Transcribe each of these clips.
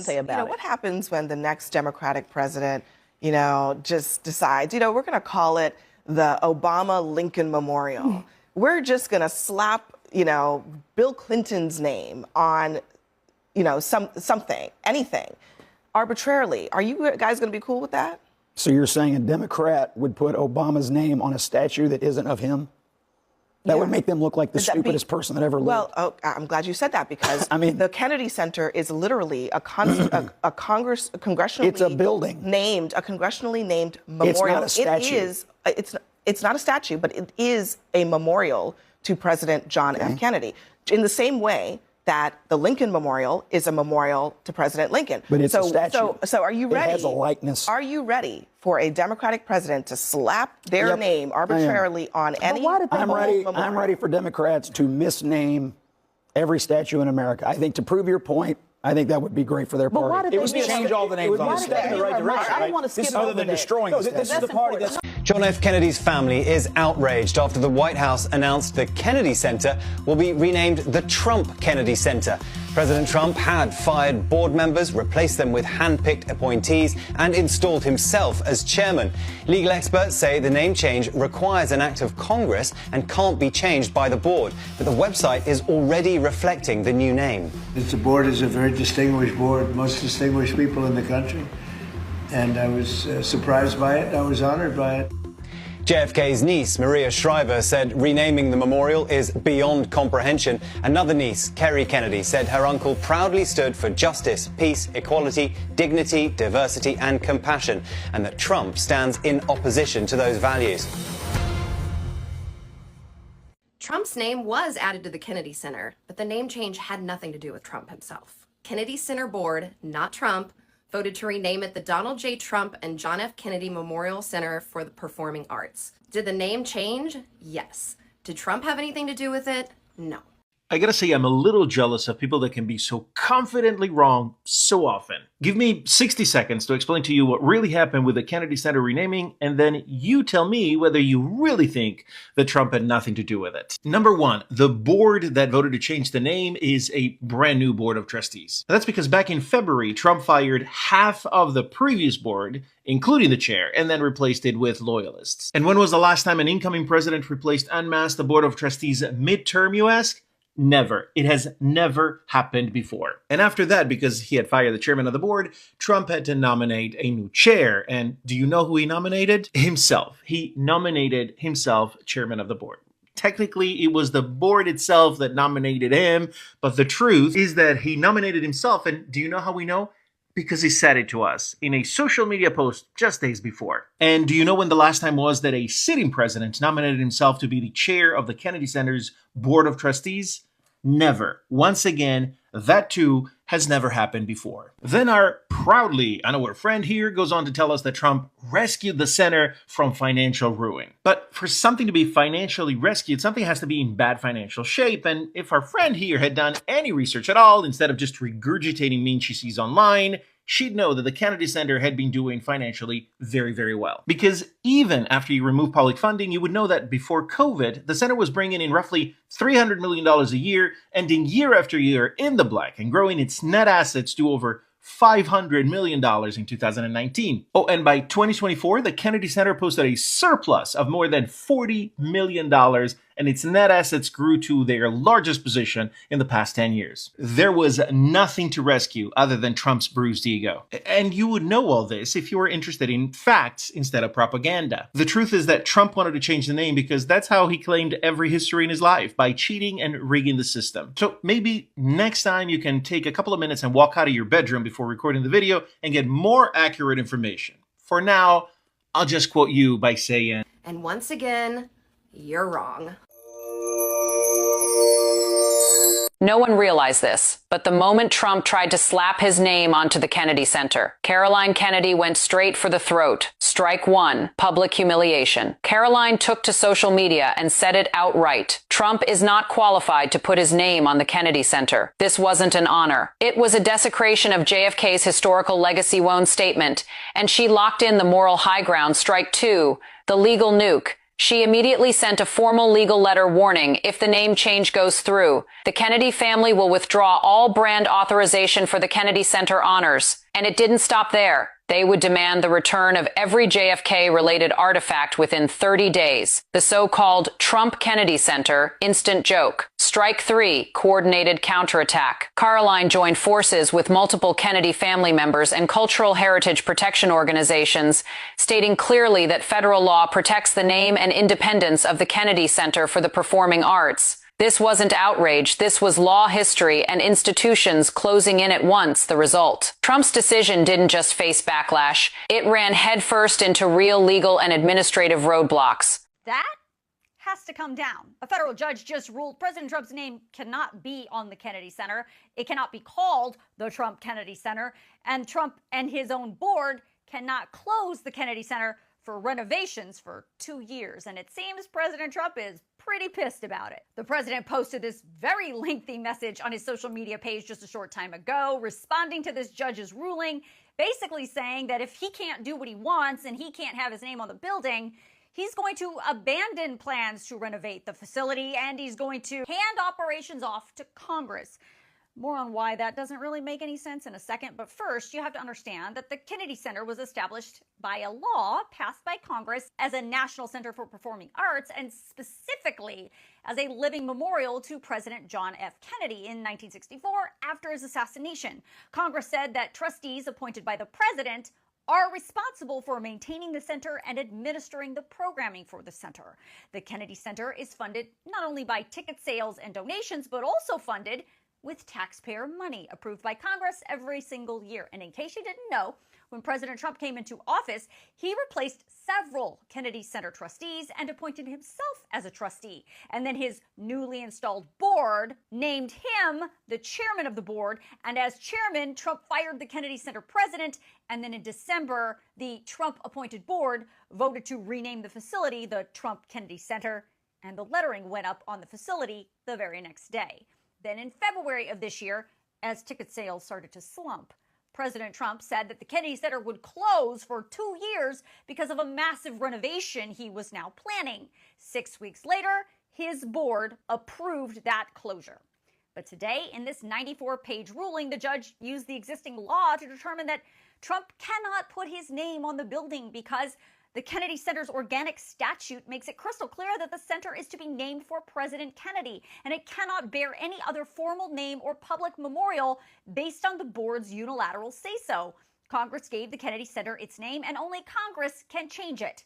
say about it. What happens when the next Democratic president, just decides, we're going to call it the Obama Lincoln Memorial. We're just going to slap, Bill Clinton's name on, something, anything, arbitrarily. Are you guys going to be cool with that? So you're saying a Democrat would put Obama's name on a statue that isn't of him? That would make them look like the stupidest person that ever lived. Well, I'm glad you said that, because the Kennedy Center is literally a congressionally it's a building named, a congressionally named memorial. It's not a statue. It's not a statue, but it is a memorial to President John F. Kennedy. In the same way that the Lincoln Memorial is a memorial to President Lincoln. But it's a statue. So are you ready? It has a likeness. Are you ready for a Democratic president to slap their name arbitrarily on any memorial? I'm ready for Democrats to misname every statue in America. I think, to prove your point, I think that would be great for their party. It would change all the names. It would be a step in the right direction. I don't want to skip over other than destroying the statue. This is the party that's... John F. Kennedy's family is outraged after the White House announced the Kennedy Center will be renamed the Trump Kennedy Center. President Trump had fired board members, replaced them with hand-picked appointees, and installed himself as chairman. Legal experts say the name change requires an act of Congress and can't be changed by the board. But the website is already reflecting the new name. The board is a very distinguished board, most distinguished people in the country. And I was surprised by it. I was honored by it. JFK's niece, Maria Shriver, said renaming the memorial is beyond comprehension. Another niece, Kerry Kennedy, said her uncle proudly stood for justice, peace, equality, dignity, diversity, and compassion, and that Trump stands in opposition to those values. Trump's name was added to the Kennedy Center, but the name change had nothing to do with Trump himself. Kennedy Center Board, not Trump, voted to rename it the Donald J. Trump and John F. Kennedy Memorial Center for the Performing Arts. Did the name change? Yes. Did Trump have anything to do with it? No. I gotta say, I'm a little jealous of people that can be so confidently wrong so often. Give me 60 seconds to explain to you what really happened with the Kennedy Center renaming, and then you tell me whether you really think that Trump had nothing to do with it. Number one, the board that voted to change the name is a brand new board of trustees. That's because back in February, Trump fired half of the previous board, including the chair, and then replaced it with loyalists. And when was the last time an incoming president replaced en masse the board of trustees midterm, you ask? Never. It has never happened before. And after that, because he had fired the chairman of the board, Trump had to nominate a new chair. And do you know who he nominated? Himself. He nominated himself chairman of the board. Technically, it was the board itself that nominated him, but the truth is that he nominated himself. And do you know how we know? Because he said it to us in a social media post just days before. And do you know when the last time was that a sitting president nominated himself to be the chair of the Kennedy Center's Board of Trustees? Never. Once again, that too has never happened before. Then our proudly unaware friend here goes on to tell us that Trump rescued the center from financial ruin. But for something to be financially rescued, something has to be in bad financial shape. And if our friend here had done any research at all, instead of just regurgitating memes she sees online, she'd know that the Kennedy Center had been doing financially very, very well. Because even after you remove public funding, you would know that before COVID, the center was bringing in roughly $300 million a year, ending year after year in the black and growing its net assets to over $500 million in 2019. Oh, and by 2024, the Kennedy Center posted a surplus of more than $40 million, and its net assets grew to their largest position in the past 10 years. There was nothing to rescue other than Trump's bruised ego. And you would know all this if you were interested in facts instead of propaganda. The truth is that Trump wanted to change the name because that's how he claimed every history in his life, by cheating and rigging the system. So maybe next time you can take a couple of minutes and walk out of your bedroom before recording the video and get more accurate information. For now, I'll just quote you by saying, and once again, you're wrong. No one realized this, but the moment Trump tried to slap his name onto the Kennedy Center, Caroline Kennedy went straight for the throat. Strike one, public humiliation. Caroline took to social media and said it outright. Trump is not qualified to put his name on the Kennedy Center. This wasn't an honor. It was a desecration of JFK's historical legacy Wone statement, and she locked in the moral high ground. Strike two, the legal nuke. She immediately sent a formal legal letter warning if the name change goes through, the Kennedy family will withdraw all brand authorization for the Kennedy Center honors. And it didn't stop there. They would demand the return of every JFK-related artifact within 30 days. The so-called Trump Kennedy Center, instant joke. Strike 3, coordinated counterattack. Caroline joined forces with multiple Kennedy family members and cultural heritage protection organizations, stating clearly that federal law protects the name and independence of the Kennedy Center for the Performing Arts. This wasn't outrage. This was law history and institutions closing in at once the result. Trump's decision didn't just face backlash. It ran headfirst into real legal and administrative roadblocks. That has to come down. A federal judge just ruled President Trump's name cannot be on the Kennedy Center. It cannot be called the Trump Kennedy Center. And Trump and his own board cannot close the Kennedy Center for renovations for 2 years. And it seems President Trump is pretty pissed about it. The president posted this very lengthy message on his social media page just a short time ago, responding to this judge's ruling, basically saying that if he can't do what he wants and he can't have his name on the building, he's going to abandon plans to renovate the facility and he's going to hand operations off to Congress. More on why that doesn't really make any sense in a second, but first you have to understand that the Kennedy Center was established by a law passed by Congress as a National Center for Performing Arts and specifically as a living memorial to President John F. Kennedy in 1964 after his assassination. Congress said that trustees appointed by the president are responsible for maintaining the center and administering the programming for the center. The Kennedy Center is funded not only by ticket sales and donations, but also funded with taxpayer money approved by Congress every single year. And in case you didn't know, when President Trump came into office, he replaced several Kennedy Center trustees and appointed himself as a trustee. And then his newly installed board named him the chairman of the board. And as chairman, Trump fired the Kennedy Center president. And then in December, the Trump-appointed board voted to rename the facility the Trump Kennedy Center. And the lettering went up on the facility the very next day. Then in February of this year, as ticket sales started to slump, President Trump said that the Kennedy Center would close for 2 years because of a massive renovation he was now planning. 6 weeks later, his board approved that closure. But today, in this 94-page ruling, the judge used the existing law to determine that Trump cannot put his name on the building because the Kennedy Center's organic statute makes it crystal clear that the center is to be named for President Kennedy, and it cannot bear any other formal name or public memorial based on the board's unilateral say-so. Congress gave the Kennedy Center its name, and only Congress can change it.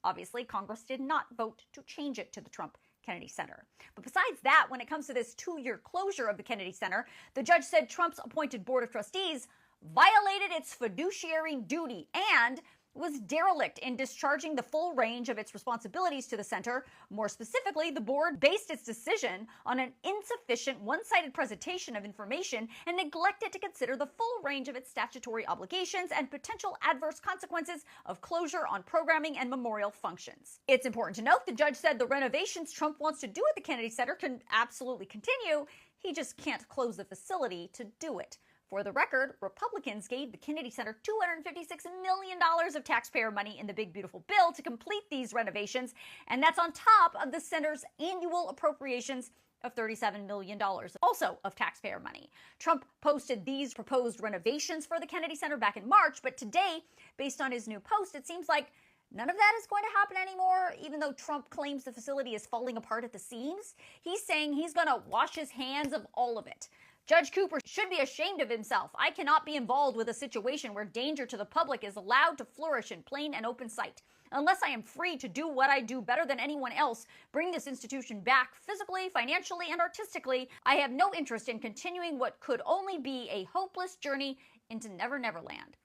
Obviously, Congress did not vote to change it to the Trump Kennedy Center. But besides that, when it comes to this 2-year closure of the Kennedy Center, the judge said Trump's appointed board of trustees violated its fiduciary duty and was derelict in discharging the full range of its responsibilities to the center. More specifically, the board based its decision on an insufficient one-sided presentation of information and neglected to consider the full range of its statutory obligations and potential adverse consequences of closure on programming and memorial functions. It's important to note the judge said the renovations Trump wants to do at the Kennedy Center can absolutely continue. He just can't close the facility to do it. For the record, Republicans gave the Kennedy Center $256 million of taxpayer money in the Big Beautiful Bill to complete these renovations, and that's on top of the center's annual appropriations of $37 million, also of taxpayer money. Trump posted these proposed renovations for the Kennedy Center back in March, but today, based on his new post, it seems like none of that is going to happen anymore, even though Trump claims the facility is falling apart at the seams. He's saying he's going to wash his hands of all of it. Judge Cooper should be ashamed of himself. I cannot be involved with a situation where danger to the public is allowed to flourish in plain and open sight. Unless I am free to do what I do better than anyone else, bring this institution back physically, financially, and artistically, I have no interest in continuing what could only be a hopeless journey into Never Never Land.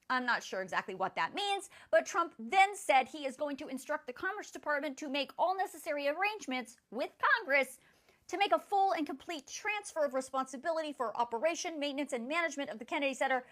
I'm not sure exactly what that means, but Trump then said he is going to instruct the Commerce Department to make all necessary arrangements with Congress to make a full and complete transfer of responsibility for operation, maintenance, and management of the Kennedy Center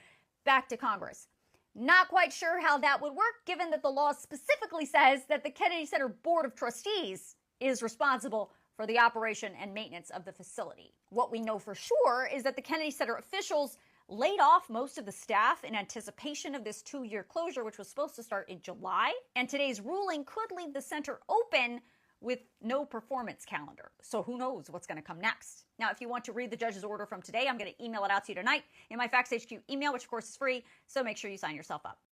back to Congress. Not quite sure how that would work, given that the law specifically says that the Kennedy Center Board of Trustees is responsible for the operation and maintenance of the facility. What we know for sure is that the Kennedy Center officials laid off most of the staff in anticipation of this 2-year closure, which was supposed to start in July. And today's ruling could leave the center open with no performance calendar. So who knows what's going to come next. Now, if you want to read the judge's order from today, I'm going to email it out to you tonight in my Facts HQ email, which of course is free. So make sure you sign yourself up.